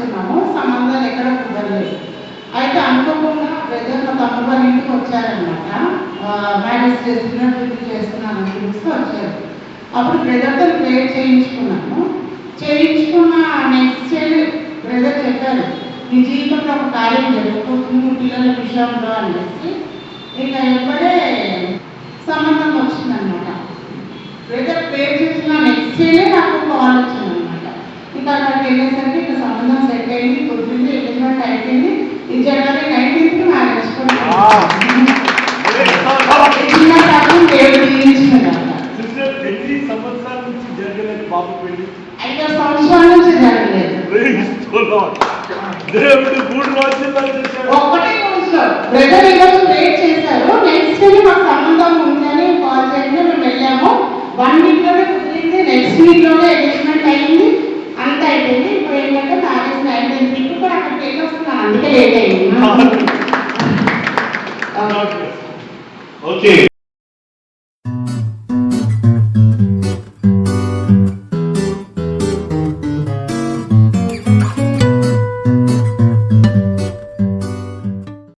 చేసుకున్నాము, సంబంధాలు ఎక్కడ కుదరలేదు. అయితే అనుకోకుండా బ్రదర్ మా తమ్ముడు వాళ్ళ ఇంటికి వచ్చారనమాట. మ్యారేజ్ చేస్తున్నానని పిలిస్తే వచ్చారు. అప్పుడు బ్రదర్తో ప్రేయర్ చేయించుకున్నాను. చేయించుకున్న నెక్స్ట్ డే బ్రదర్ చెప్పారు, నీ జీవితంలో ఒక కార్యం జరుగుతుంది పిల్లల విషయంలో అనేసి. ఇక ఎప్పుడే సంబంధం వచ్చిందనమాట. బ్రదర్ ప్రేయర్ చేసిన నెక్స్ట్ డేనే నాకు కాల్ వచ్చిందనమాట. ఇంకా అక్కడికి వెళ్ళేసరికి ఇక సంబంధం సెట్ అయింది, కుదిరింది, ఎంగేజ్మెంట్ అయిపోయింది. ఈ జనవరి 19th మ్యారేజ్ చిన్న కాలం దేవుడు దీవించినమాట. 5 సంవత్సరాల నుంచి జరగలేదు బాబు పెళ్లి, 5 సంవత్సరాల నుంచి జరగలేదు. దేవుడు 3 వాద్యాలు చేశాడు. ఒక్కటే రోజులో బ్రదర్ ఈరోజు ప్రేయర్ చేశారు. నెక్స్ట్ డే మాకు సంబంధం ఉందని కాల్ చేయండి, మేము వెళ్ళాము. 1 week లోనే కుదిరింది, నెక్స్ట్ వీక్ లోనే ఎంగేజ్మెంట్ అయింది, అంతా అయిపోయింది. ఇప్పుడు ఏంటంటే మ్యారేజ్ 19th ఇప్పుడు కూడా అక్కడికి వెళ్ళి వస్తున్నాను, అందుకే లేట్ అయింది. ఓకే.